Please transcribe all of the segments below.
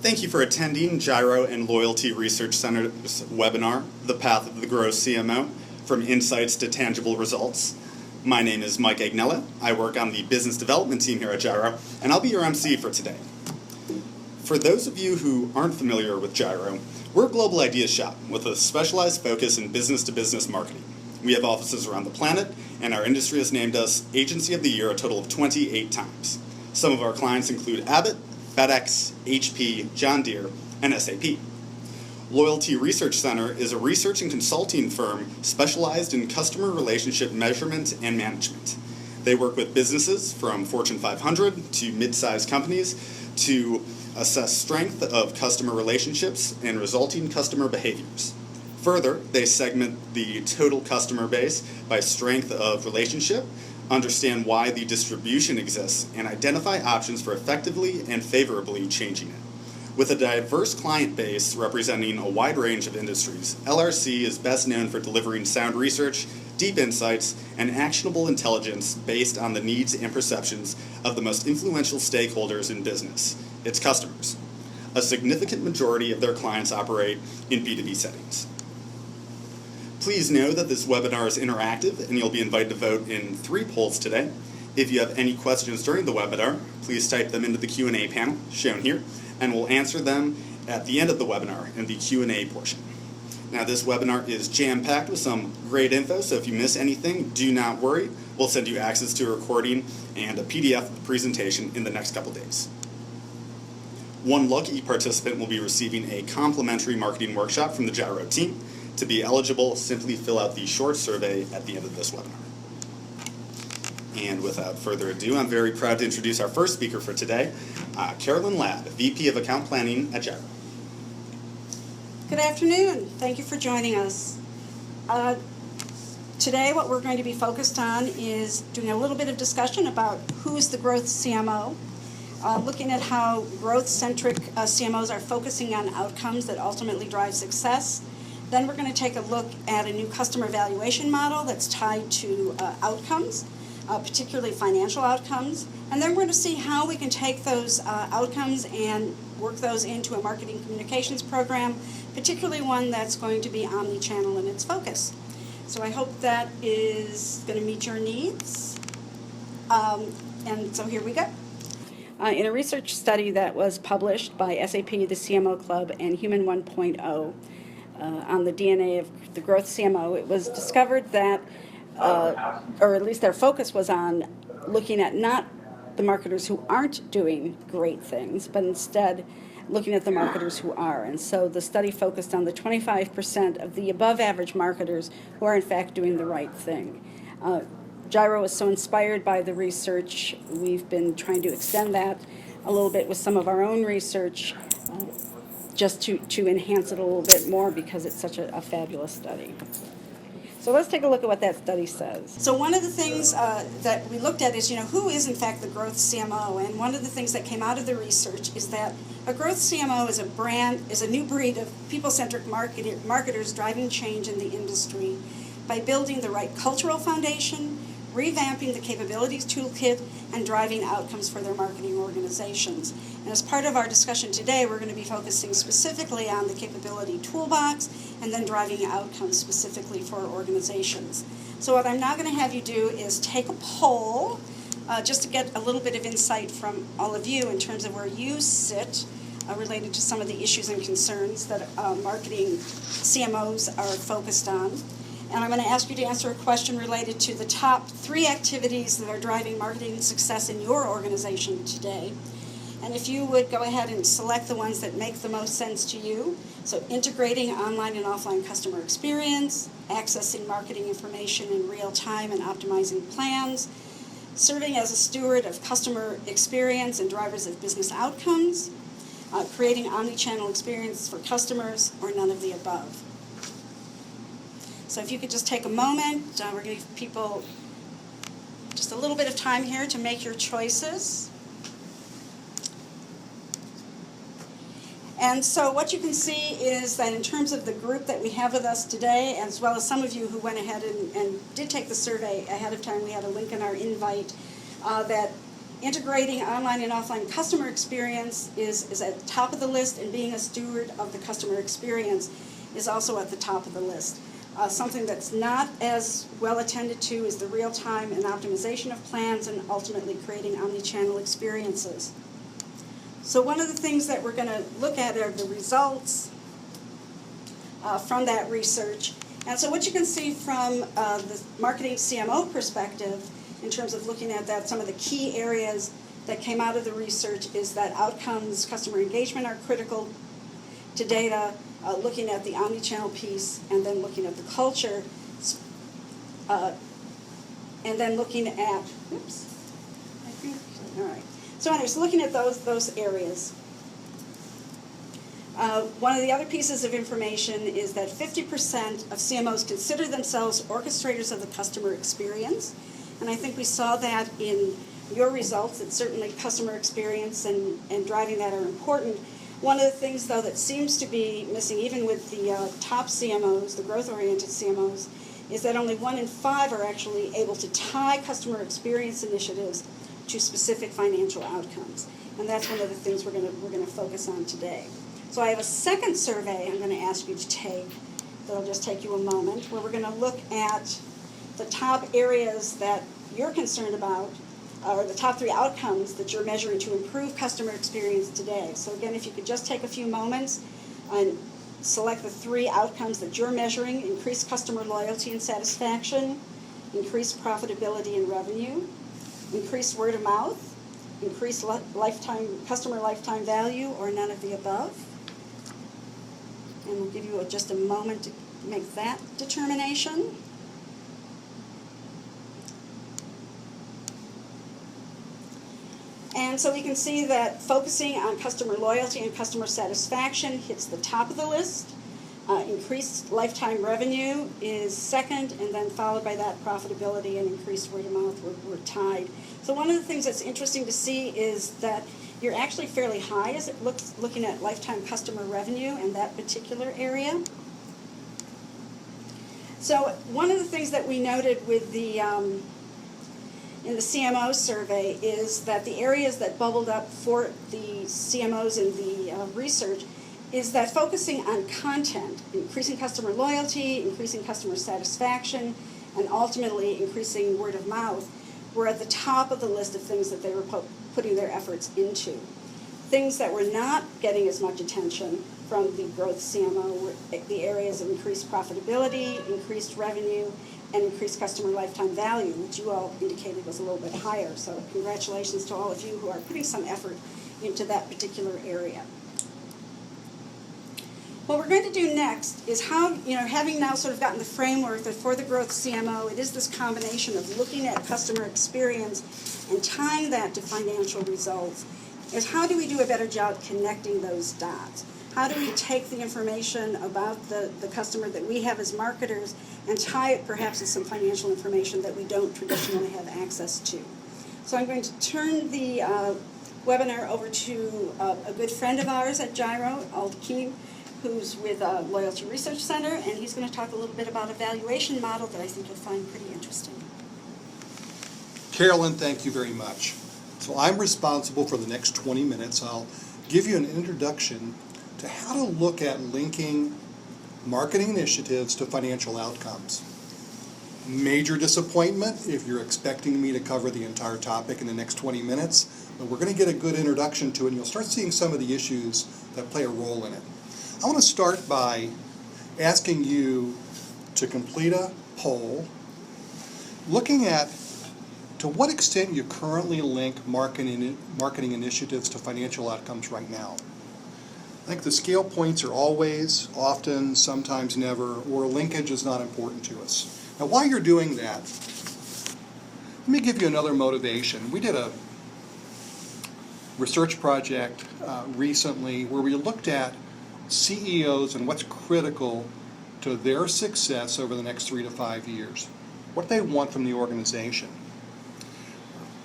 Thank you for attending Gyro and Loyalty Research Center's webinar, The Path of the Growth CMO, From Insights to Tangible Results. My name is Mike Agnella. I work on the business development team here at Gyro, and I'll be your MC for today. For those of you who aren't familiar with Gyro, we're a global ideas shop with a specialized focus in business-to-business marketing. We have offices around the planet, and our industry has named us Agency of the Year a total of 28 times. Some of our clients include Abbott, FedEx, HP, John Deere, and SAP. Loyalty Research Center is a research and consulting firm specialized in customer relationship measurement and management. They work with businesses from Fortune 500 to mid-sized companies to assess strength of customer relationships and resulting customer behaviors. Further, they segment the total customer base by strength of relationship, understand why the distribution exists, and identify options for effectively and favorably changing it. With a diverse client base representing a wide range of industries, LRC is best known for delivering sound research, deep insights, and actionable intelligence based on the needs and perceptions of the most influential stakeholders in business, its customers. A significant majority of their clients operate in B2B settings. Please know that this webinar is interactive and you'll be invited to vote in 3 polls today. If you have any questions during the webinar, please type them into the Q&A panel shown here, and we'll answer them at the end of the webinar in the Q&A portion. Now, this webinar is jam-packed with some great info, so if you miss anything, do not worry. We'll send you access to a recording and a PDF of the presentation in the next couple days. One lucky participant will be receiving a complimentary marketing workshop from the Gyro team. To be eligible, simply fill out the short survey at the end of this webinar. And without further ado, I'm very proud to introduce our first speaker for today, Carolyn Ladd, VP of Account Planning at Gyro. Good afternoon. Thank you for joining us. Today what we're going to be focused on is doing a little bit of discussion about who is the growth CMO, looking at how growth-centric CMOs are focusing on outcomes that ultimately drive success. Then we're going to take a look at a new customer valuation model that's tied to outcomes, particularly financial outcomes. And then we're going to see how we can take those outcomes and work those into a marketing communications program, particularly one that's going to be omni-channel in its focus. So I hope that is going to meet your needs. And so here we go. In a research study that was published by SAP, the CMO Club, and Human 1.0, on the DNA of the growth CMO, it was discovered that, or at least their focus was on looking at not the marketers who aren't doing great things, but instead looking at the marketers who are. And so the study focused on the 25% of the above average marketers who are in fact doing the right thing. Gyro was so inspired by the research, we've been trying to extend that a little bit with some of our own research, just to enhance it a little bit more because it's such a fabulous study. So let's take a look at what that study says. So one of the things that we looked at is, who is in fact the growth CMO? And one of the things that came out of the research is that a growth CMO is a new breed of people-centric marketers driving change in the industry by building the right cultural foundation, revamping the capabilities toolkit, and driving outcomes for their marketing organizations. And as part of our discussion today, we're going to be focusing specifically on the capability toolbox and then driving outcomes specifically for organizations. So what I'm now going to have you do is take a poll just to get a little bit of insight from all of you in terms of where you sit related to some of the issues and concerns that marketing CMOs are focused on. And I'm going to ask you to answer a question related to the top 3 activities that are driving marketing success in your organization today. And if you would go ahead and select the ones that make the most sense to you. So integrating online and offline customer experience, accessing marketing information in real time and optimizing plans, serving as a steward of customer experience and drivers of business outcomes, creating omni-channel experience for customers, or none of the above. So if you could just take a moment, we're going to give people just a little bit of time here to make your choices. And so what you can see is that in terms of the group that we have with us today, as well as some of you who went ahead and did take the survey ahead of time, we had a link in our invite, that Integrating online and offline customer experience is at the top of the list, and being a steward of the customer experience is also at the top of the list. Something that's not as well attended to is the real-time and optimization of plans and ultimately creating omni-channel experiences. So one of the things that we're going to look at are the results from that research. And so what you can see from the marketing CMO perspective, in terms of looking at that, some of the key areas that came out of the research is that outcomes, customer engagement are critical to data, looking at the omni-channel piece, and then looking at the culture, and then looking at, all right. So anyways, looking at those areas. One of the other pieces of information is that 50% of CMOs consider themselves orchestrators of the customer experience. And I think we saw that in your results, that certainly customer experience and driving that are important. One of the things, though, that seems to be missing, even with the top CMOs, the growth-oriented CMOs, is that only 1 in 5 are actually able to tie customer experience initiatives to specific financial outcomes. And that's one of the things we're going to focus on today. So I have a second survey I'm going to ask you to take, that'll just take you a moment, where we're going to look at the top areas that you're concerned about, or the top 3 outcomes that you're measuring to improve customer experience today. So again, if you could just take a few moments and select the 3 outcomes that you're measuring: increase customer loyalty and satisfaction, increase profitability and revenue, increase word of mouth, increase customer lifetime value, or none of the above. And we'll give you just a moment to make that determination. And so we can see that focusing on customer loyalty and customer satisfaction hits the top of the list. Increased lifetime revenue is second, and then followed by that profitability and increased word of mouth were tied. So one of the things that's interesting to see is that you're actually fairly high as it looks, looking at lifetime customer revenue in that particular area. So one of the things that we noted with the in the CMO survey is that the areas that bubbled up for the CMOs in the research is that focusing on content, increasing customer loyalty, increasing customer satisfaction, and ultimately increasing word of mouth were at the top of the list of things that they were putting their efforts into. Things that were not getting as much attention from the growth CMO were the areas of increased profitability, increased revenue, and increased customer lifetime value, which you all indicated was a little bit higher. So congratulations to all of you who are putting some effort into that particular area. What we're going to do next is how, having now sort of gotten the framework that for the growth CMO, it is this combination of looking at customer experience and tying that to financial results, is how do we do a better job connecting those dots? How do we take the information about the customer that we have as marketers and tie it perhaps to some financial information that we don't traditionally have access to? So I'm going to turn the webinar over to a good friend of ours at Gyro, Aldekeem, who's with Loyalty Research Center, and he's going to talk a little bit about a valuation model that I think you'll find pretty interesting. Carolyn, thank you very much. So I'm responsible for the next 20 minutes. I'll give you an introduction to how to look at linking marketing initiatives to financial outcomes. Major disappointment if you're expecting me to cover the entire topic in the next 20 minutes, but we're going to get a good introduction to it, and you'll start seeing some of the issues that play a role in it. I want to start by asking you to complete a poll looking at to what extent you currently link marketing initiatives to financial outcomes right now. I think the scale points are always, often, sometimes never, or linkage is not important to us. Now, while you're doing that, let me give you another motivation. We did a research project recently where we looked at CEOs and what's critical to their success over the next 3 to 5 years, what they want from the organization.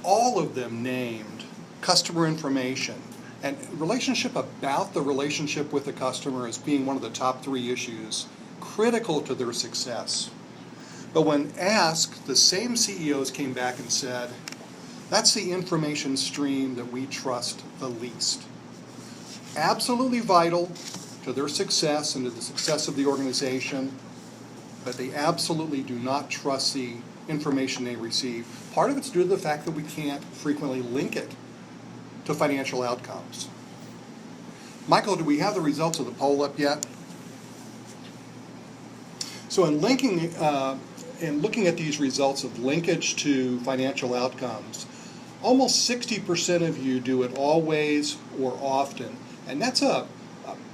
All of them named customer information and relationship about the relationship with the customer as being one of the top 3 issues critical to their success. But when asked, the same CEOs came back and said, That's the information stream that we trust the least. Absolutely vital to their success and to the success of the organization, but they absolutely do not trust the information they receive. Part of it's due to the fact that we can't frequently link it to financial outcomes. Michael, do we have the results of the poll up yet? So in looking at these results of linkage to financial outcomes, almost 60% of you do it always or often, and that's a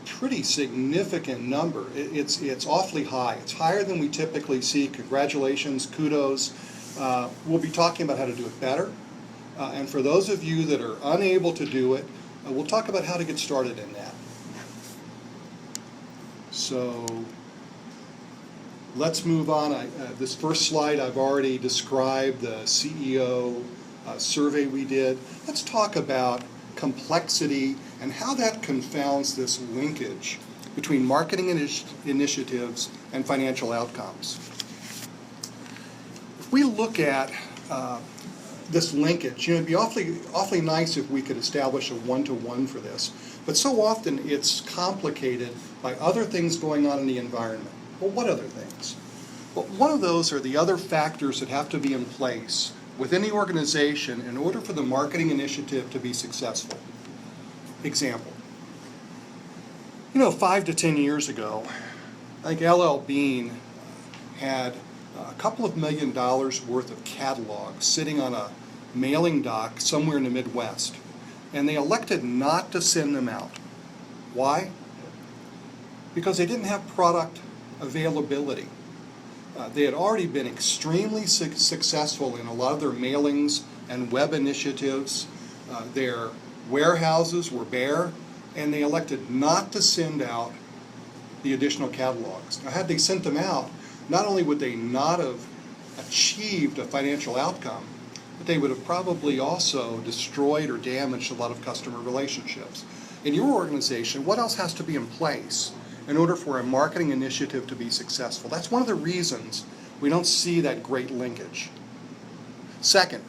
pretty significant number. It's awfully high. It's higher than we typically see. Congratulations, kudos. We'll be talking about how to do it better. And for those of you that are unable to do it, we'll talk about how to get started in that. So let's move on. This first slide I've already described, the CEO survey we did. Let's talk about complexity and how that confounds this linkage between marketing initiatives and financial outcomes. If we look at this linkage, it'd be awfully nice if we could establish a one-to-one for this, but so often it's complicated by other things going on in the environment. Well, what other things? Well, one of those are the other factors that have to be in place within the organization in order for the marketing initiative to be successful. Example. 5 to 10 years ago, I think LL Bean had a couple of $1 million worth of catalogs sitting on a mailing dock somewhere in the Midwest, and they elected not to send them out. Why? Because they didn't have product availability. They had already been extremely successful in a lot of their mailings and web initiatives. Their warehouses were bare, and they elected not to send out the additional catalogs. Now, had they sent them out, not only would they not have achieved a financial outcome, but they would have probably also destroyed or damaged a lot of customer relationships. In your organization, what else has to be in place in order for a marketing initiative to be successful? That's one of the reasons we don't see that great linkage. Second,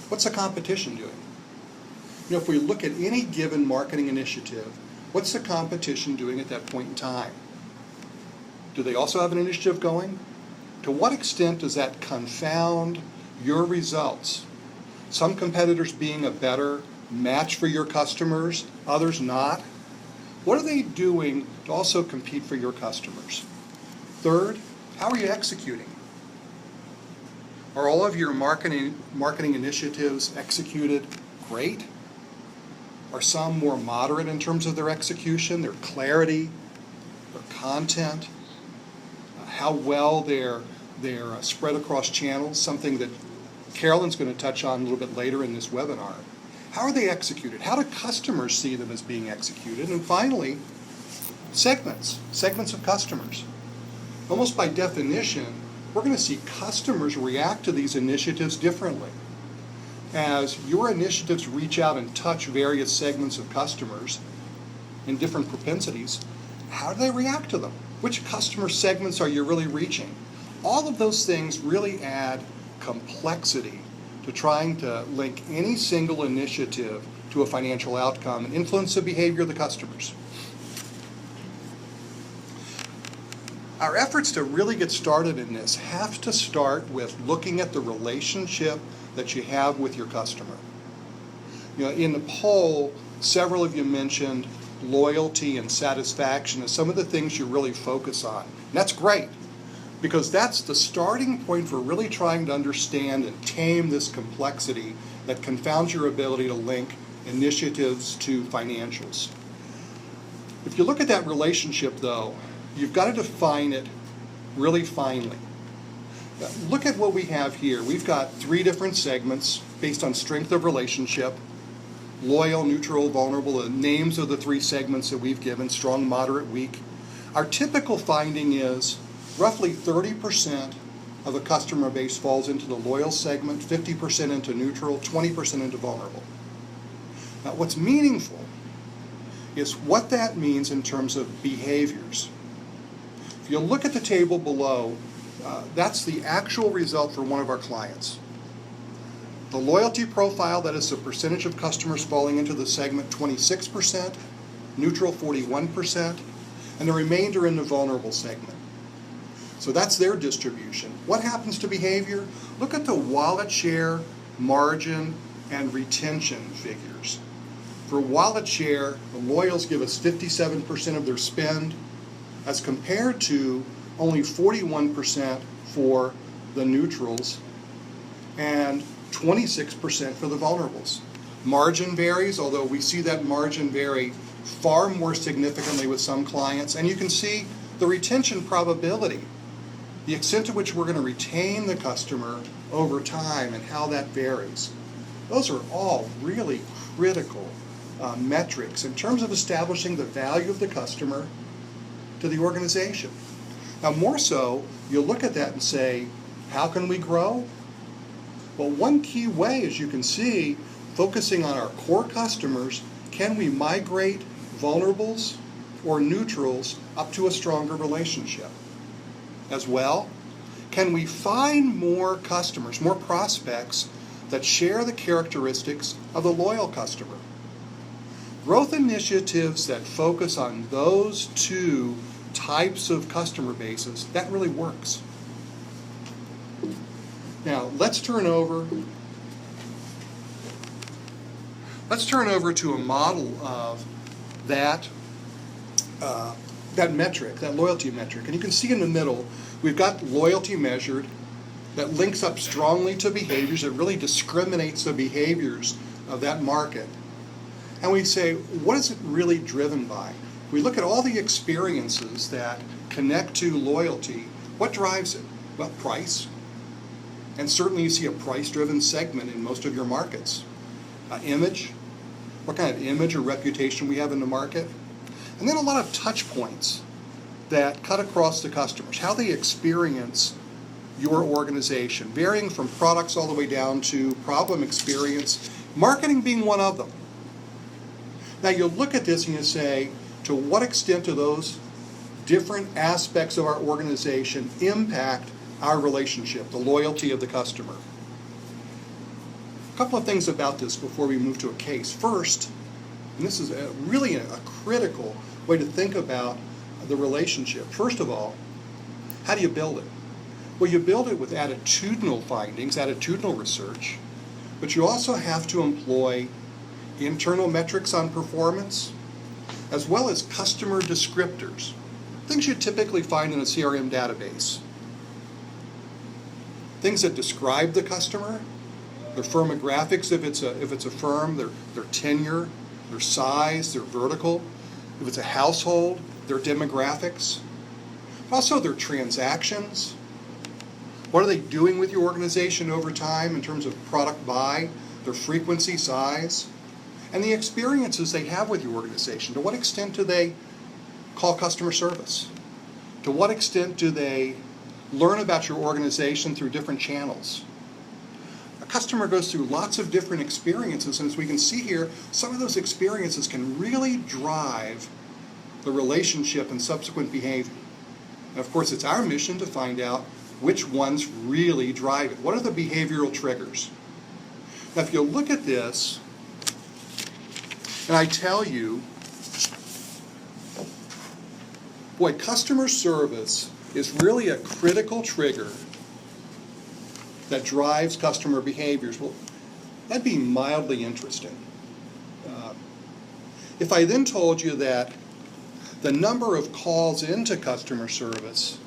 what's the competition doing? If we look at any given marketing initiative, what's the competition doing at that point in time? Do they also have an initiative going? To what extent does that confound your results? Some competitors being a better match for your customers, others not. What are they doing to also compete for your customers? Third, how are you executing? Are all of your marketing initiatives executed great? Are some more moderate in terms of their execution, their clarity, their content, how well they're spread across channels, something that Carolyn's going to touch on a little bit later in this webinar. How are they executed? How do customers see them as being executed? And finally, segments of customers. Almost by definition, we're going to see customers react to these initiatives differently. As your initiatives reach out and touch various segments of customers in different propensities, how do they react to them? Which customer segments are you really reaching? All of those things really add complexity to trying to link any single initiative to a financial outcome and influence the behavior of the customers. Our efforts to really get started in this have to start with looking at the relationship that you have with your customer. In the poll, several of you mentioned loyalty and satisfaction as some of the things you really focus on. And that's great, because that's the starting point for really trying to understand and tame this complexity that confounds your ability to link initiatives to financials. If you look at that relationship, though, you've got to define it really finely. Look at what we have here. We've got 3 different segments based on strength of relationship: loyal, neutral, vulnerable, the names of the 3 segments that we've given: strong, moderate, weak. Our typical finding is roughly 30% of a customer base falls into the loyal segment, 50% into neutral, 20% into vulnerable. Now, what's meaningful is what that means in terms of behaviors. If you look at the table below, that's the actual result for one of our clients. The loyalty profile, that is the percentage of customers falling into the segment, 26%, neutral 41%, and the remainder in the vulnerable segment. So that's their distribution. What happens to behavior? Look at the wallet share, margin, and retention figures. For wallet share, the loyals give us 57% of their spend, as compared to only 41% for the neutrals and 26% for the vulnerables. Margin varies, although we see that margin vary far more significantly with some clients. And you can see the retention probability, the extent to which we're going to retain the customer over time and how that varies. Those are all really critical metrics in terms of establishing the value of the customer to the organization. Now, more so, you'll look at that and say, how can we grow? Well, one key way, as you can see, focusing on our core customers, can we migrate vulnerables or neutrals up to a stronger relationship? As well, can we find more customers, more prospects that share the characteristics of the loyal customer? Growth initiatives that focus on those two types of customer bases, that really works. Now, let's turn over to a model of that metric, that loyalty metric. And you can see in the middle, we've got loyalty measured that links up strongly to behaviors, that really discriminates the behaviors of that market. And we say, what is it really driven by? We look at all the experiences that connect to loyalty. What drives it? Well, price. And certainly you see a price-driven segment in most of your markets. Image. What kind of image or reputation we have in the market. And then a lot of touch points that cut across the customers, how they experience your organization, varying from products all the way down to problem experience, marketing being one of them. Now you look at this and you say, to what extent do those different aspects of our organization impact our relationship, the loyalty of the customer? A couple of things about this before we move to a case. First, and this is really a critical way to think about the relationship. First of all, how do you build it? Well, you build it with attitudinal findings, attitudinal research, but you also have to employ internal metrics on performance, as well as customer descriptors, things you typically find in a CRM database. Things that describe the customer, their firmographics if it's a firm, their tenure, their size, their vertical. If it's a household, their demographics. Also their transactions. What are they doing with your organization over time in terms of product buy, their frequency, size, and the experiences they have with your organization. To what extent do they call customer service? To what extent do they learn about your organization through different channels? A customer goes through lots of different experiences, and as we can see here, some of those experiences can really drive the relationship and subsequent behavior. And of course, it's our mission to find out which ones really drive it. What are the behavioral triggers? Now, if you look at this, and I tell you, boy, customer service is really a critical trigger that drives customer behaviors. Well, that'd be mildly interesting. If I then told you that the number of calls into customer service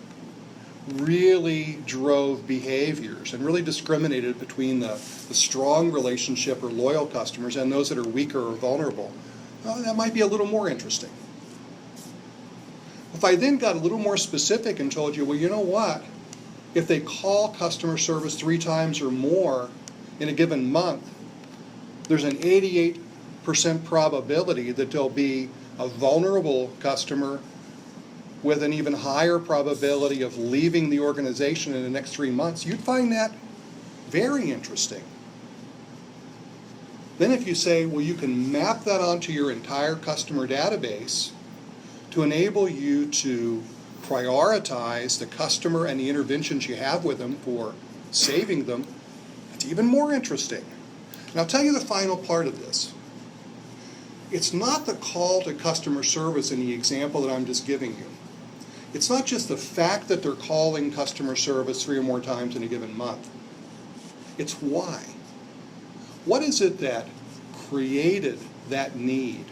really drove behaviors and really discriminated between the strong relationship or loyal customers and those that are weaker or vulnerable, well, that might be a little more interesting. If I then got a little more specific and told you, well, you know what? If they call customer service 3 times or more in a given month, there's an 88% probability that there'll be a vulnerable customer with an even higher probability of leaving the organization in the next 3 months. You'd find that very interesting. Then if you say, well, you can map that onto your entire customer database to enable you to prioritize the customer and the interventions you have with them for saving them, It's even more interesting. And I'll tell you the final part of this. It's not the call to customer service in the example that I'm just giving you. It's not just the fact that they're calling customer service 3 or more times in a given month. It's why. What is it that created that need?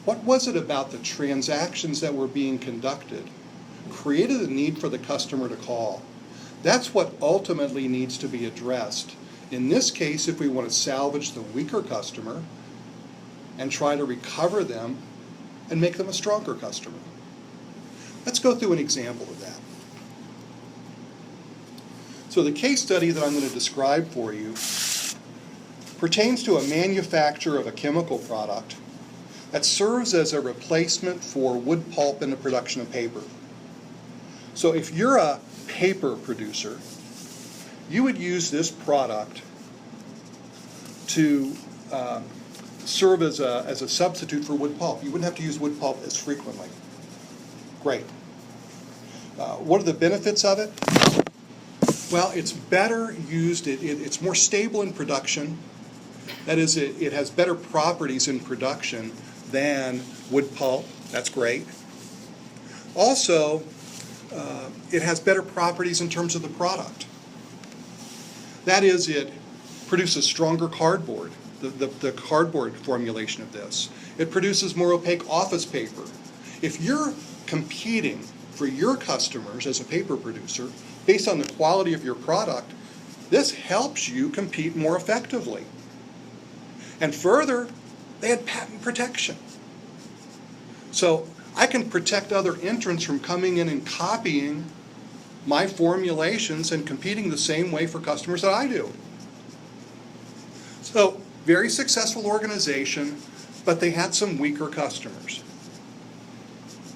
What was it about the transactions that were being conducted created a need for the customer to call? That's what ultimately needs to be addressed. In this case, if we want to salvage the weaker customer and try to recover them and make them a stronger customer. Let's go through an example of that. So the case study that I'm going to describe for you pertains to a manufacturer of a chemical product that serves as a replacement for wood pulp in the production of paper. So if you're a paper producer, you would use this product to serve as a substitute for wood pulp. You wouldn't have to use wood pulp as frequently. Great. What are the benefits of it? Well, it's better used, it's more stable in production. That is, it has better properties in production than wood pulp. That's great. Also, it has better properties in terms of the product. That is, it produces stronger cardboard, the cardboard formulation of this. It produces more opaque office paper. If you're competing for your customers as a paper producer based on the quality of your product, this helps you compete more effectively. And further, they had patent protection. So I can protect other entrants from coming in and copying my formulations and competing the same way for customers that I do. So, very successful organization, but they had some weaker customers.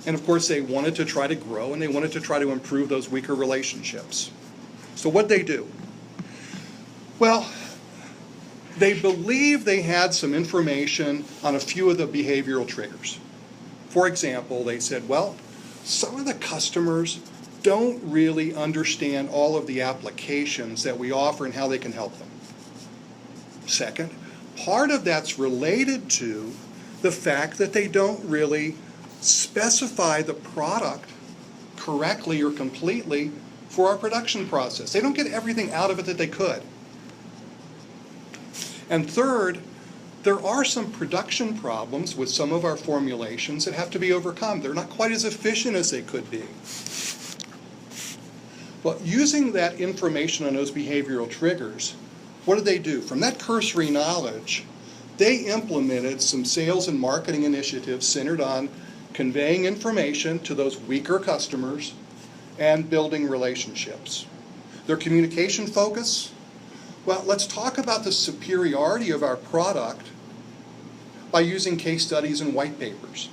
And of course, they wanted to try to grow and they wanted to try to improve those weaker relationships. So what'd they do? Well, they believed they had some information on a few of the behavioral triggers. For example, they said, well, some of the customers don't really understand all of the applications that we offer and how they can help them. Second, part of that's related to the fact that they don't really specify the product correctly or completely for our production process. They don't get everything out of it that they could. And third, there are some production problems with some of our formulations that have to be overcome. They're not quite as efficient as they could be. But using that information on those behavioral triggers, what did they do? From that cursory knowledge, they implemented some sales and marketing initiatives centered on conveying information to those weaker customers and building relationships. Their communication focus? Well, let's talk about the superiority of our product by using case studies and white papers.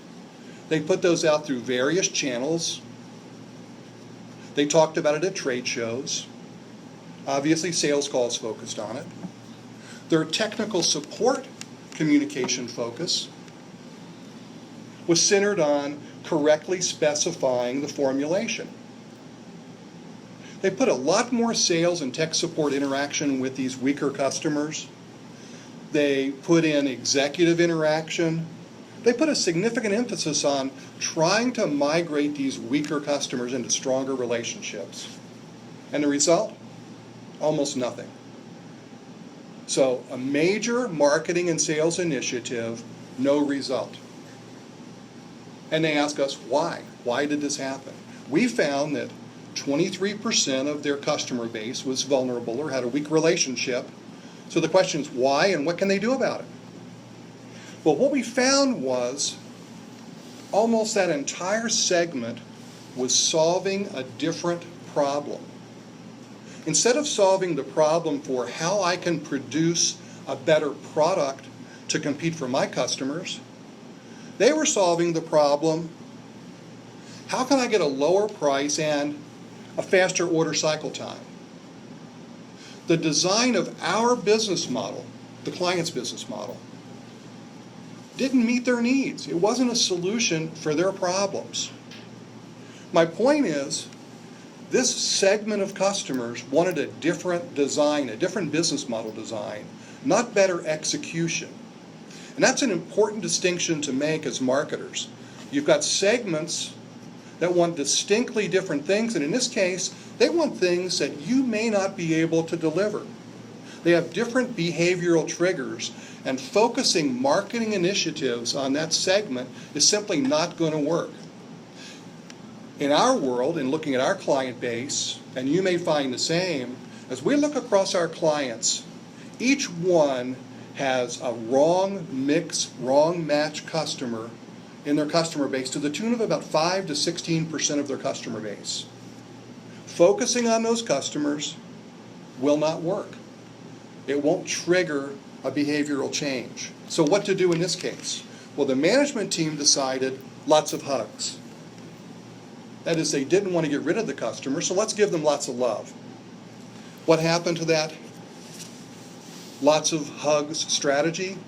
They put those out through various channels. They talked about it at trade shows. Obviously, sales calls focused on it. Their technical support communication focus was centered on correctly specifying the formulation. They put a lot more sales and tech support interaction with these weaker customers. They put in executive interaction. They put a significant emphasis on trying to migrate these weaker customers into stronger relationships. And the result? Almost nothing. So a major marketing and sales initiative, no result. And they ask us why? Why did this happen? We found that 23% of their customer base was vulnerable or had a weak relationship. So the question is why and what can they do about it? Well, what we found was almost that entire segment was solving a different problem. Instead of solving the problem for how I can produce a better product to compete for my customers, they were solving the problem, how can I get a lower price and a faster order cycle time? The design of our business model, the client's business model, didn't meet their needs. It wasn't a solution for their problems. My point is, This segment of customers wanted a different design, a different business model design, not better execution. And that's an important distinction to make as marketers. You've got segments that want distinctly different things, and in this case, they want things that you may not be able to deliver. They have different behavioral triggers, and focusing marketing initiatives on that segment is simply not going to work. In our world, in looking at our client base, and you may find the same, as we look across our clients, each one has a wrong mix, wrong match customer in their customer base to the tune of about 5 to 16% of their customer base. Focusing on those customers will not work. It won't trigger a behavioral change. So what to do in this case? Well, the management team decided lots of hugs. That is, they didn't want to get rid of the customer, so let's give them lots of love. What happened to that lots of hugs strategy?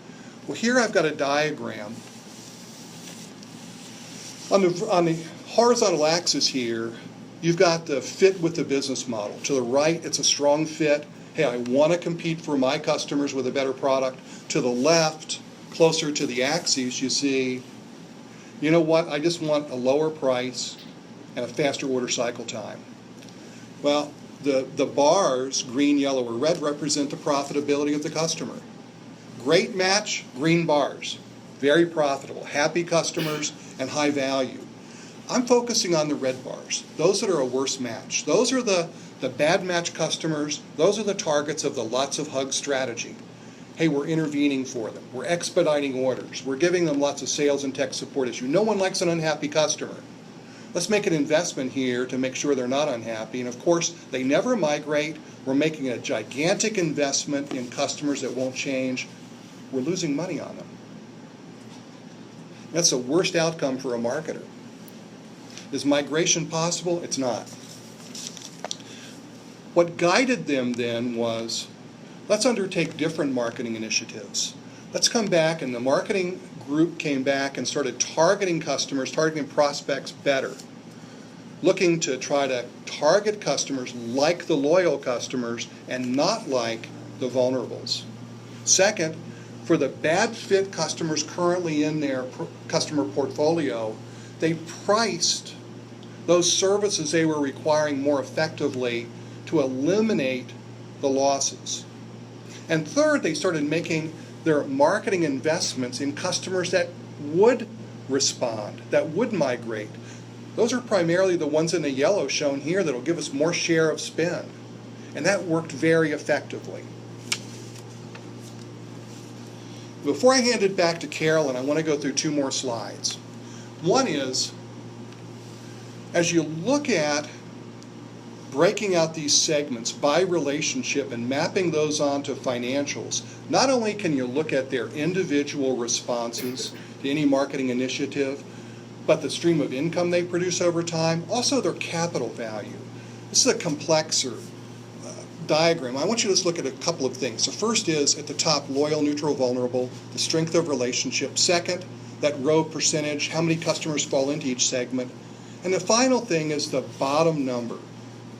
Well, here I've got a diagram. On the horizontal axis here, you've got the fit with the business model. To the right, it's a strong fit. Hey, I want to compete for my customers with a better product. To the left, closer to the axis, you see, you know what, I just want a lower price and a faster order cycle time. Well, the bars, green, yellow, or red, represent the profitability of the customer. Great match, green bars. Very profitable, happy customers, and high value. I'm focusing on the red bars. Those that are a worse match. Those are the bad match customers. Those are the targets of the lots of hugs strategy. Hey, we're intervening for them. We're expediting orders. We're giving them lots of sales and tech support issue. No one likes an unhappy customer. Let's make an investment here to make sure they're not unhappy. And of course, they never migrate. We're making a gigantic investment in customers that won't change. We're losing money on them. That's the worst outcome for a marketer. Is migration possible? It's not. What guided them then was, let's undertake different marketing initiatives. Let's come back, and the marketing group came back and started targeting customers, targeting prospects better. Looking to try to target customers like the loyal customers and not like the vulnerables. Second, for the bad fit customers currently in their customer portfolio, they priced those services they were requiring more effectively to eliminate the losses. And third, they started making their marketing investments in customers that would respond, that would migrate. Those are primarily the ones in the yellow shown here that will give us more share of spend. And that worked very effectively. Before I hand it back to Carolyn, I want to go through two more slides. One is, as you look at breaking out these segments by relationship and mapping those onto financials, not only can you look at their individual responses to any marketing initiative, but the stream of income they produce over time, also their capital value. This is a complexer diagram. I want you to just look at a couple of things. The first is at the top, loyal, neutral, vulnerable, the strength of relationship. Second, that row percentage, how many customers fall into each segment. And the final thing is the bottom number,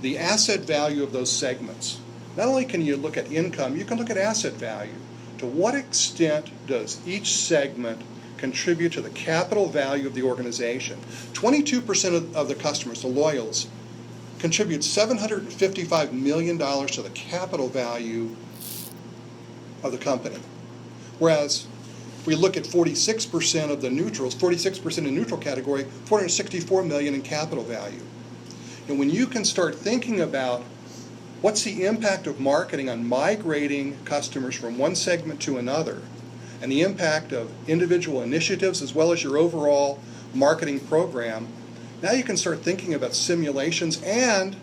the asset value of those segments. Not only can you look at income, you can look at asset value. To what extent does each segment contribute to the capital value of the organization? 22% of the customers, the loyals, contribute $755 million to the capital value of the company. Whereas if we look at 46% of the neutrals, 46% in the neutral category, $464 million in capital value. And when you can start thinking about what's the impact of marketing on migrating customers from one segment to another, and the impact of individual initiatives as well as your overall marketing program, now you can start thinking about simulations and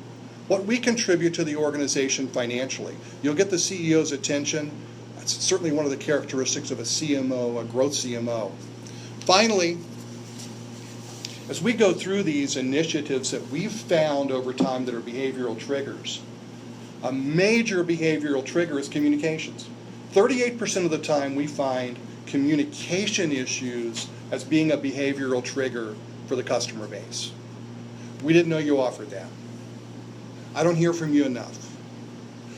what we contribute to the organization financially. You'll get the CEO's attention. That's certainly one of the characteristics of a CMO, a growth CMO. Finally, as we go through these initiatives that we've found over time that are behavioral triggers, a major behavioral trigger is communications. 38% of the time we find communication issues as being a behavioral trigger for the customer base. We didn't know you offered that. I don't hear from you enough.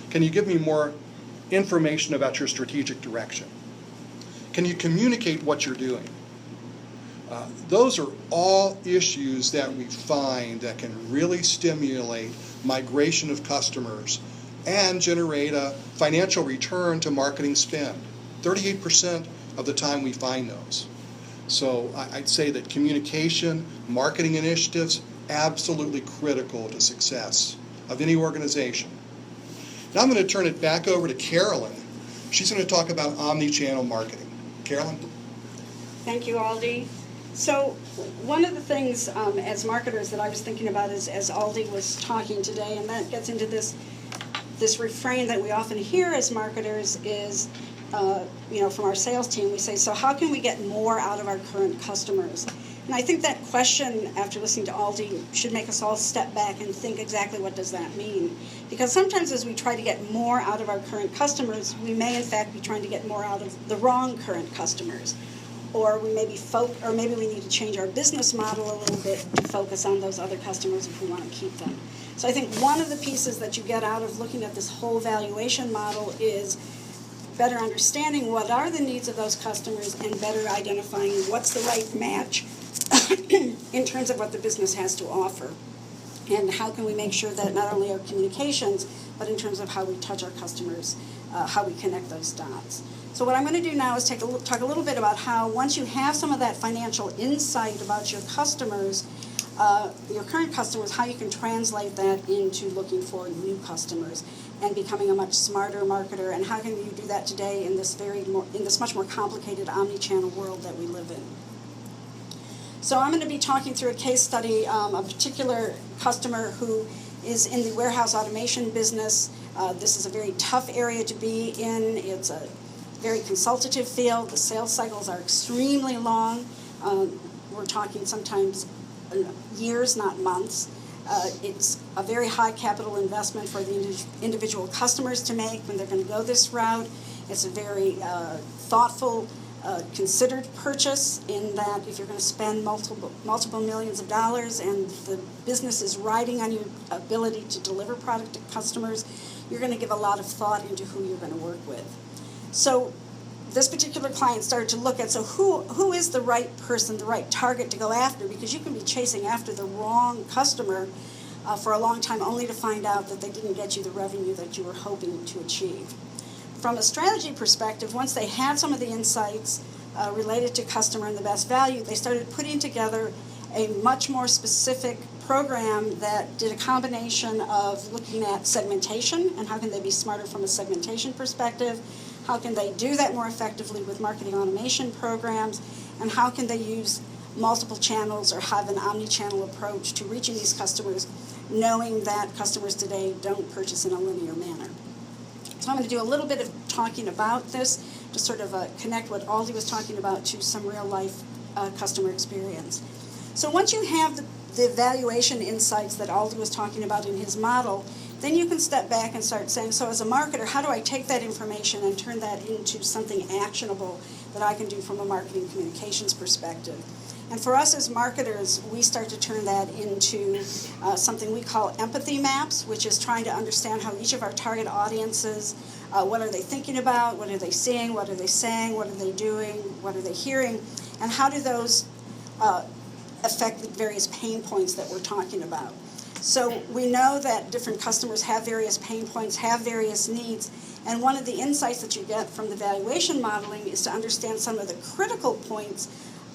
Can you give me more information about your strategic direction? Can you communicate what you're doing? Those are all issues that we find that can really stimulate migration of customers and generate a financial return to marketing spend. 38% of the time we find those. So I'd say that communication, marketing initiatives, absolutely critical to success of any organization. Now I'm going to turn it back over to Carolyn. She's going to talk about omni-channel marketing. Carolyn? Thank you, Aldi. So one of the things as marketers that I was thinking about as Aldi was talking today, and that gets into this refrain that we often hear as marketers is, from our sales team, we say, so how can we get more out of our current customers? And I think that question, after listening to Aldi, should make us all step back and think exactly what does that mean. Because sometimes as we try to get more out of our current customers, we may in fact be trying to get more out of the wrong current customers. Or we may be maybe we need to change our business model a little bit to focus on those other customers if we want to keep them. So I think one of the pieces that you get out of looking at this whole valuation model is better understanding what are the needs of those customers and better identifying what's the right match in terms of what the business has to offer. And how can we make sure that not only our communications, but in terms of how we touch our customers, how we connect those dots. So what I'm going to do now is talk a little bit about how once you have some of that financial insight about your customers, your current customers, how you can translate that into looking for new customers and becoming a much smarter marketer, and how can you do that today in this much more complicated omni-channel world that we live in. So I'm going to be talking through a case study, a particular customer who is in the warehouse automation business. This is a very tough area to be in. It's a very consultative field. The sales cycles are extremely long. We're talking sometimes years, not months. It's a very high capital investment for the individual customers to make when they're going to go this route. It's a very thoughtful, considered purchase in that if you're going to spend multiple millions of dollars and the business is riding on your ability to deliver product to customers, you're going to give a lot of thought into who you're going to work with. So this particular client started to look at, so who is the right person, the right target to go after, because you can be chasing after the wrong customer for a long time only to find out that they didn't get you the revenue that you were hoping to achieve. From a strategy perspective, once they had some of the insights related to customer and the best value, they started putting together a much more specific program that did a combination of looking at segmentation and how can they be smarter from a segmentation perspective, how can they do that more effectively with marketing automation programs, and how can they use multiple channels or have an omni-channel approach to reaching these customers, knowing that customers today don't purchase in a linear manner. So I'm going to do a little bit of talking about this to sort of connect what Aldi was talking about to some real-life customer experience. So once you have the valuation insights that Aldi was talking about in his model, then you can step back and start saying, so as a marketer, how do I take that information and turn that into something actionable that I can do from a marketing communications perspective? And for us as marketers, we start to turn that into something we call empathy maps, which is trying to understand how each of our target audiences, what are they thinking about, what are they seeing, what are they saying, what are they doing, what are they hearing, and how do those affect the various pain points that we're talking about. So we know that different customers have various pain points, have various needs, and one of the insights that you get from the valuation modeling is to understand some of the critical points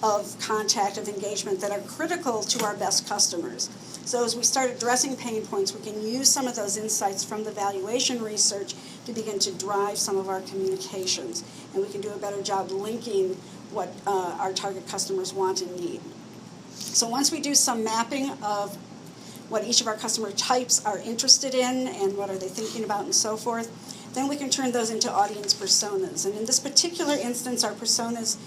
of contact, of engagement that are critical to our best customers. So as we start addressing pain points, we can use some of those insights from the valuation research to begin to drive some of our communications. And we can do a better job linking what our target customers want and need. So once we do some mapping of what each of our customer types are interested in and what are they thinking about and so forth, then we can turn those into audience personas. And in this particular instance, our personas,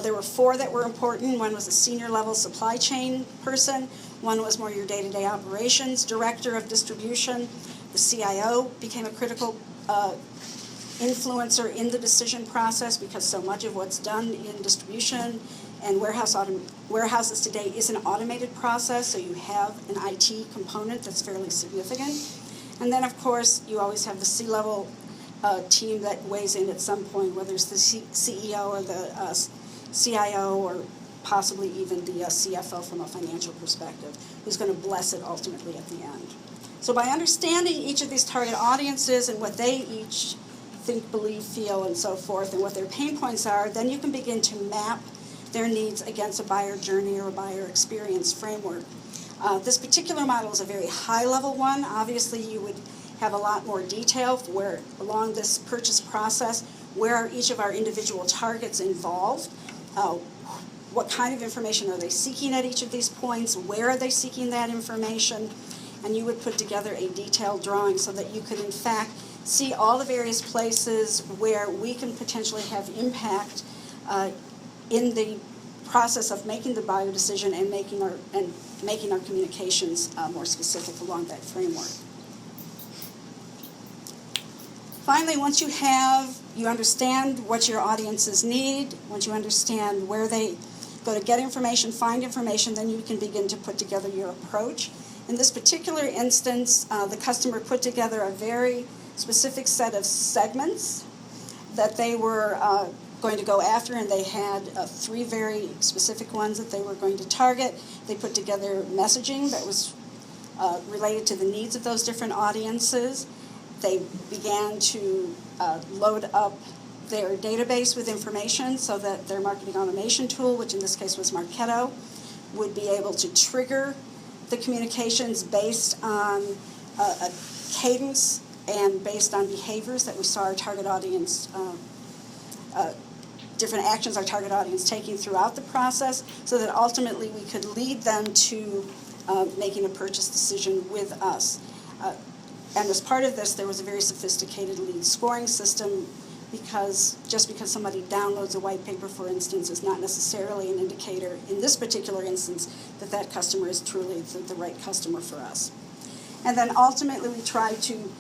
there were 4 that were important. One was a senior level supply chain person. One was more your day-to-day operations, director of distribution. The CIO became a critical influencer in the decision process because so much of what's done in distribution and warehouses today is an automated process, so you have an IT component that's fairly significant. And then, of course, you always have the C-level team that weighs in at some point, whether it's the CEO or the CIO or possibly even the CFO from a financial perspective, who's going to bless it ultimately at the end. So by understanding each of these target audiences and what they each think, believe, feel, and so forth, and what their pain points are, then you can begin to map their needs against a buyer journey or a buyer experience framework. This particular model is a very high-level one. Obviously, you would have a lot more detail where along this purchase process, where are each of our individual targets involved, what kind of information are they seeking at each of these points, where are they seeking that information, and you would put together a detailed drawing so that you could in fact see all the various places where we can potentially have impact in the process of making the buyer decision and making our communications more specific along that framework. Finally, once you understand what your audiences need, once you understand where they go to get information, find information, then you can begin to put together your approach. In this particular instance, the customer put together a very specific set of segments that they were going to go after, and they had 3 very specific ones that they were going to target. They put together messaging that was related to the needs of those different audiences. They began to load up their database with information so that their marketing automation tool, which in this case was Marketo, would be able to trigger the communications based on a cadence and based on behaviors that we saw our target audience, different actions our target audience taking throughout the process, so that ultimately we could lead them to making a purchase decision with us. And as part of this, there was a very sophisticated lead scoring system, because just because somebody downloads a white paper, for instance, is not necessarily an indicator, in this particular instance, that that customer is truly the right customer for us. And then ultimately we tried to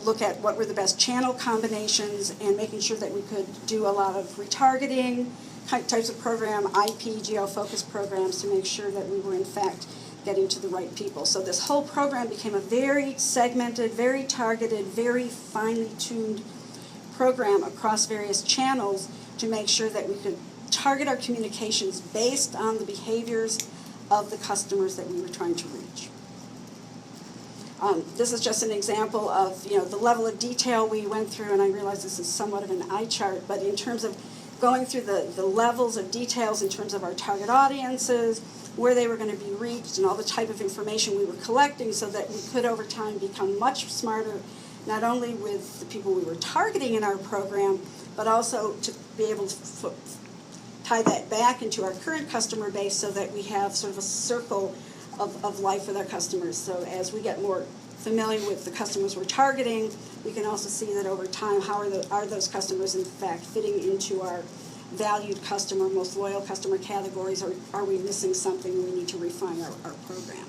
look at what were the best channel combinations and making sure that we could do a lot of retargeting types of program, IP, geo-focus programs to make sure that we were in fact getting to the right people. So this whole program became a very segmented, very targeted, very finely tuned program across various channels to make sure that we could target our communications based on the behaviors of the customers that we were trying to reach. This is just an example of the level of detail we went through, and I realize this is somewhat of an eye chart, but in terms of going through the levels of details in terms of our target audiences, where they were going to be reached, and all the type of information we were collecting so that we could over time become much smarter, not only with the people we were targeting in our program, but also to be able to tie that back into our current customer base so that we have sort of a circle of life with our customers. So as we get more familiar with the customers we're targeting, we can also see that over time, how are those customers in fact fitting into our valued customer, most loyal customer categories, or are we missing something and we need to refine our program?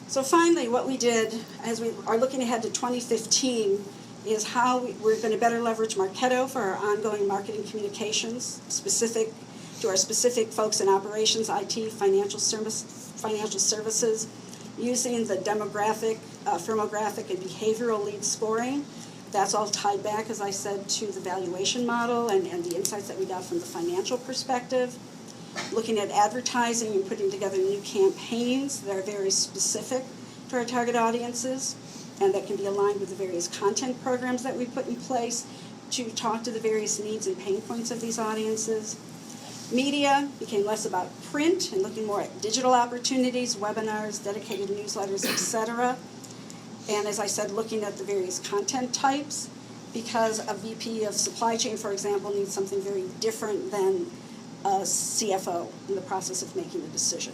So finally, what we did as we are looking ahead to 2015 is how we're going to better leverage Marketo for our ongoing marketing communications, specific to our specific folks in operations, IT, financial services, using the demographic, firmographic, and behavioral lead scoring. That's all tied back, as I said, to the valuation model and the insights that we got from the financial perspective. Looking at advertising and putting together new campaigns that are very specific to our target audiences and that can be aligned with the various content programs that we put in place to talk to the various needs and pain points of these audiences. Media became less about print and looking more at digital opportunities, webinars, dedicated newsletters, etc. And as I said, looking at the various content types, because a VP of supply chain, for example, needs something very different than a CFO in the process of making a decision.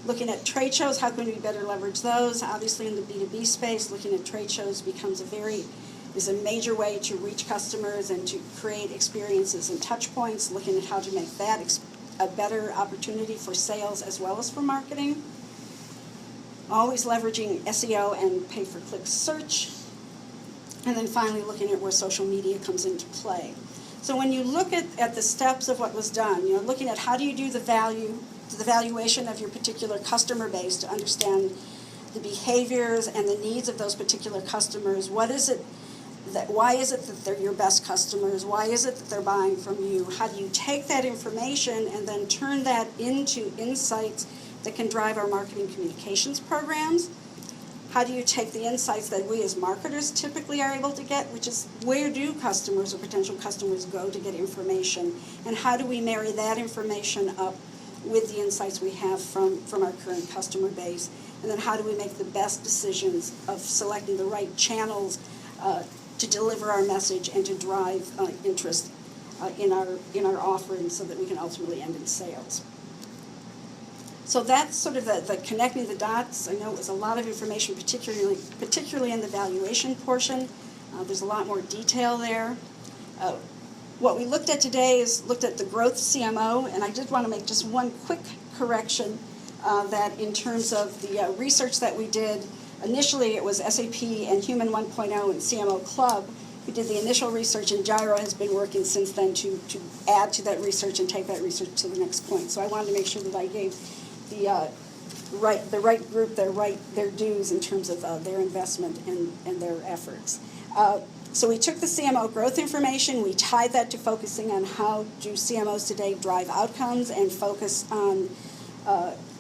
Looking at trade shows, how can we better leverage those? Obviously in the B2B space, looking at trade shows is a major way to reach customers and to create experiences and touch points, looking at how to make that a better opportunity for sales as well as for marketing. Always leveraging SEO and pay-per-click search. And then finally looking at where social media comes into play. So when you look at the steps of what was done, looking at how do you do the valuation of your particular customer base to understand the behaviors and the needs of those particular customers. Why is it that they're your best customers? Why is it that they're buying from you? How do you take that information and then turn that into insights that can drive our marketing communications programs? How do you take the insights that we as marketers typically are able to get, which is where do customers or potential customers go to get information? And how do we marry that information up with the insights we have from our current customer base? And then how do we make the best decisions of selecting the right channels to deliver our message and to drive interest in our offerings so that we can ultimately end in sales? So that's sort of the connecting the dots. I know it was a lot of information, particularly in the valuation portion. There's a lot more detail there. What we looked at today is looked at the growth CMO, and I did want to make just one quick correction that in terms of the research that we did, initially it was SAP and Human 1.0 and CMO Club. We did the initial research, and Gyro has been working since then to add to that research and take that research to the next point. So I wanted to make sure that I gave the right group their dues in terms of their investment and their efforts. So we took the CMO growth information, we tied that to focusing on how do CMOs today drive outcomes and focus on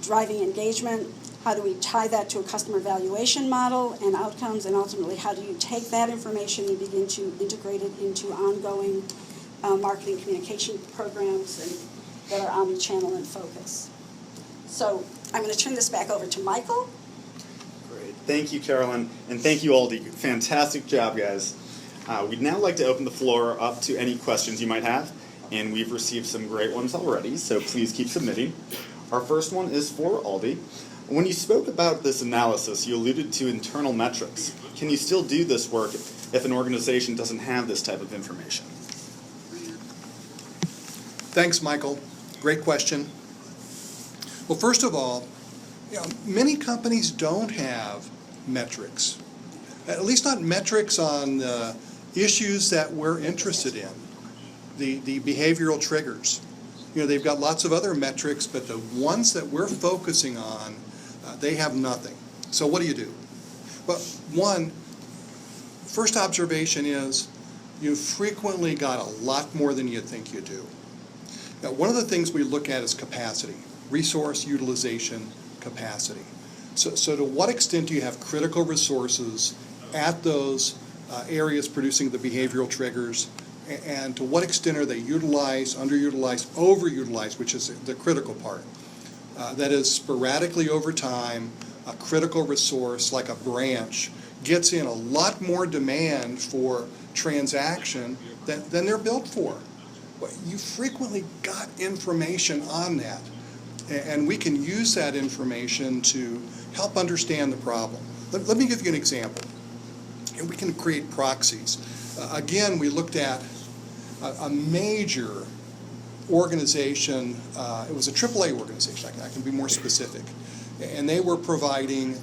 driving engagement. How do we tie that to a customer valuation model and outcomes, and ultimately how do you take that information and begin to integrate it into ongoing marketing communication programs that are omni-channel in focus. So I'm going to turn this back over to Michael. Great. Thank you, Carolyn, and thank you, Aldi. Fantastic job, guys. We'd now like to open the floor up to any questions you might have, and we've received some great ones already, so please keep submitting. Our first one is for Aldi. When you spoke about this analysis, you alluded to internal metrics. Can you still do this work if an organization doesn't have this type of information? Thanks, Michael. Great question. Well, first of all, many companies don't have metrics, at least not metrics on the issues that we're interested in, the behavioral triggers. They've got lots of other metrics, but the ones that we're focusing on, they have nothing. So what do you do? Well, first observation is you've frequently got a lot more than you think you do. Now, one of the things we look at is capacity, resource utilization capacity. So to what extent do you have critical resources at those areas producing the behavioral triggers, and to what extent are they utilized, underutilized, overutilized, which is the critical part. That is, sporadically over time, a critical resource like a branch gets in a lot more demand for transaction than they're built for. You frequently got information on that, and we can use that information to help understand the problem. Let me give you an example, and we can create proxies. Again, we looked at a major organization. It was a AAA organization, I can be more specific, and they were providing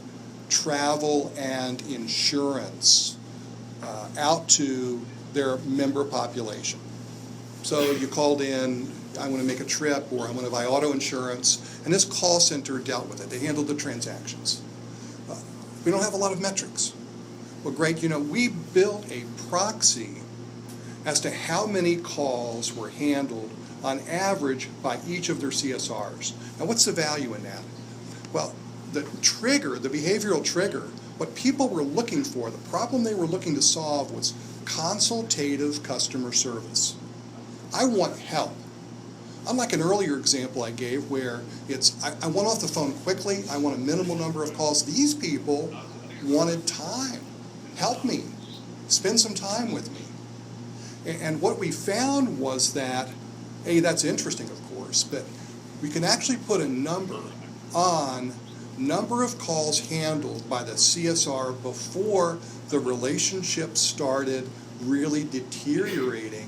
travel and insurance out to their member population. So you called in, I want to make a trip, or I want to buy auto insurance, and this call center dealt with it. They handled the transactions. We don't have a lot of metrics. Well, great, we built a proxy as to how many calls were handled on average by each of their CSRs. Now, what's the value in that? Well, the trigger, the behavioral trigger, what people were looking for, the problem they were looking to solve was consultative customer service. I want help. Unlike an earlier example I gave where it's, I want off the phone quickly, I want a minimal number of calls. These people wanted time. Help me. Spend some time with me. And what we found was that, that's interesting, of course, but we can actually put a number on number of calls handled by the CSR before the relationship started really deteriorating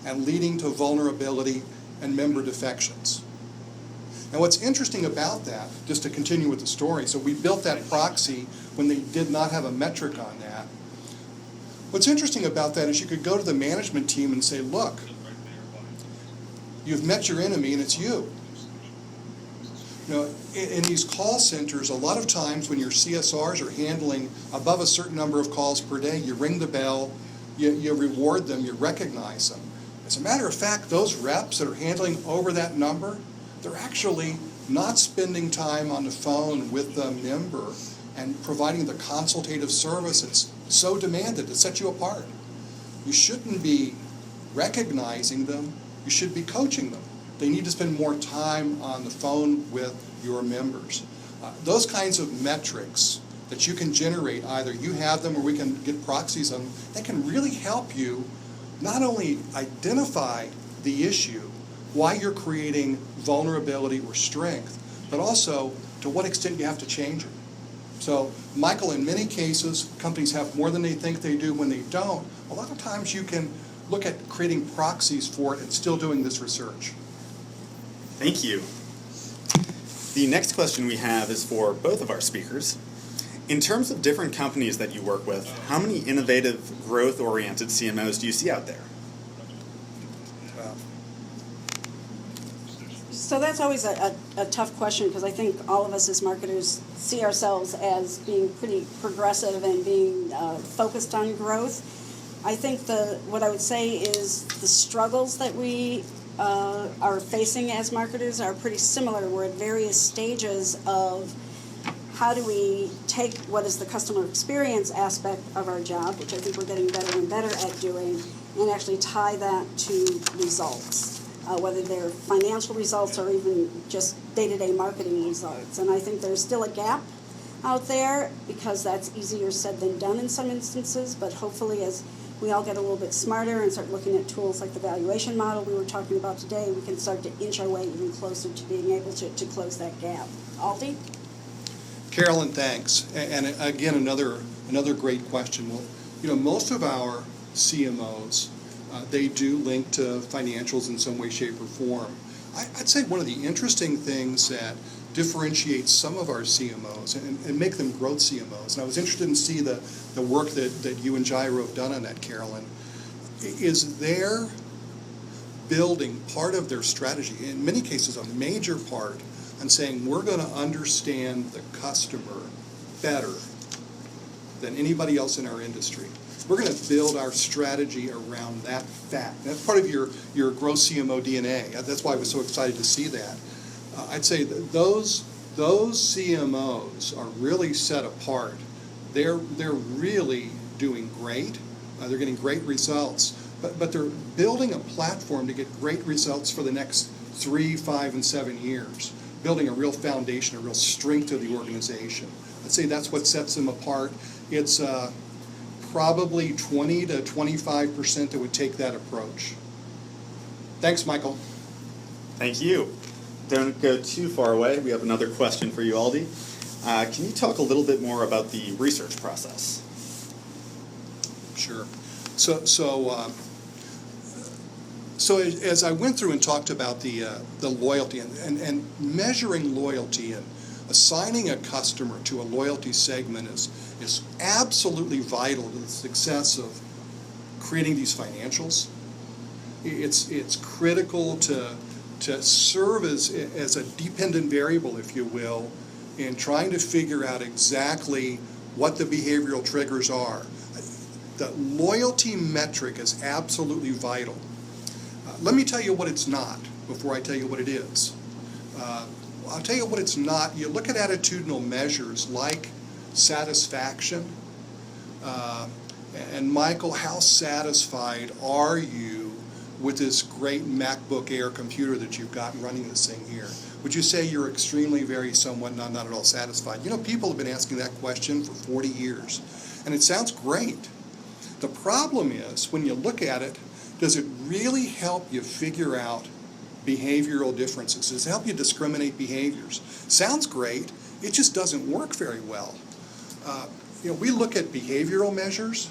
and leading to vulnerability and member defections. Now, what's interesting about that, just to continue with the story, so we built that proxy when they did not have a metric on that. What's interesting about that is you could go to the management team and say, look, you've met your enemy and it's you. You know, in these call centers, a lot of times when your CSRs are handling above a certain number of calls per day, you ring the bell, you reward them, you recognize them. As a matter of fact, those reps that are handling over that number, they're actually not spending time on the phone with the member and providing the consultative service that's so demanded to set you apart. You shouldn't be recognizing them, you should be coaching them. They need to spend more time on the phone with your members. Those kinds of metrics that you can generate, either you have them or we can get proxies on them, they can really help you not only identify the issue, why you're creating vulnerability or strength, but also to what extent you have to change it. So, Michael, in many cases, companies have more than they think they do. When they don't, a lot of times you can look at creating proxies for it and still doing this research. Thank you. The next question we have is for both of our speakers. In terms of different companies that you work with, how many innovative, growth-oriented CMOs do you see out there? So that's always a tough question, because I think all of us as marketers see ourselves as being pretty progressive and being focused on growth. I think what I would say is the struggles that we are facing as marketers are pretty similar. We're at various stages of how do we take what is the customer experience aspect of our job, which I think we're getting better and better at doing, and actually tie that to results. Whether they're financial results or even just day-to-day marketing results. And I think there's still a gap out there, because that's easier said than done in some instances, but hopefully as we all get a little bit smarter and start looking at tools like the valuation model we were talking about today, we can start to inch our way even closer to being able to close that gap. Aldi? Carolyn, thanks. And again, another great question. Well, you know, most of our CMOs, they do link to financials in some way, shape, or form. I'd say one of the interesting things that differentiates some of our CMOs and make them growth CMOs, and I was interested in see the work that you and Gyro have done on that, Carolyn, is they're building part of their strategy, in many cases a major part, on saying we're going to understand the customer better than anybody else in our industry. We're going to build our strategy around that fact. That's part of your growth CMO DNA. That's why I was so excited to see that. I'd say that those CMOs are really set apart. They're really doing great. They're getting great results. But they're building a platform to get great results for the next 3, 5, and 7 years. Building a real foundation, a real strength to the organization. I'd say that's what sets them apart. It's probably 20 to 25% that would take that approach. Thanks, Michael. Thank you. Don't go too far away. We have another question for you, Aldi. Can you talk a little bit more about the research process? Sure. So as I went through and talked about the loyalty and measuring loyalty and assigning a customer to a loyalty segment is absolutely vital to the success of creating these financials. It's critical to serve as a dependent variable, if you will, in trying to figure out exactly what the behavioral triggers are. The loyalty metric is absolutely vital. Let me tell you what it's not before I tell you what it is. I'll tell you what it's not. You look at attitudinal measures like satisfaction. And Michael, how satisfied are you with this great MacBook Air computer that you've got running this thing here? Would you say you're extremely, very, somewhat, not at all satisfied? You know, people have been asking that question for 40 years, and it sounds great. The problem is, when you look at it, does it really help you figure out behavioral differences? Does it help you discriminate behaviors? Sounds great, it just doesn't work very well. We look at behavioral measures,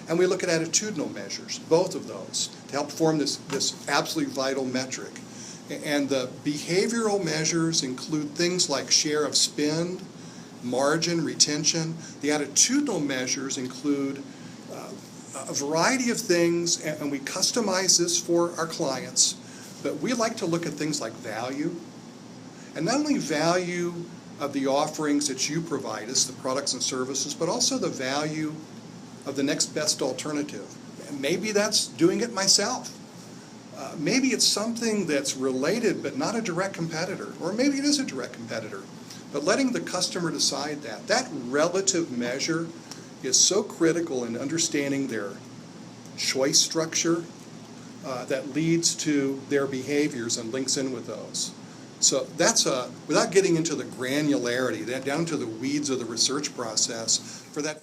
and we look at attitudinal measures, both of those, to help form this absolutely vital metric. And the behavioral measures include things like share of spend, margin, retention. The attitudinal measures include a variety of things, and we customize this for our clients, but we like to look at things like value And not only value of the offerings that you provide us, the products and services, but also the value of the next best alternative. And maybe that's doing it myself. Maybe it's something that's related but not a direct competitor, or maybe it is a direct competitor. But letting the customer decide that relative measure is so critical in understanding their choice structure that leads to their behaviors and links in with those. So that's without getting into the granularity, down to the weeds of the research process, for that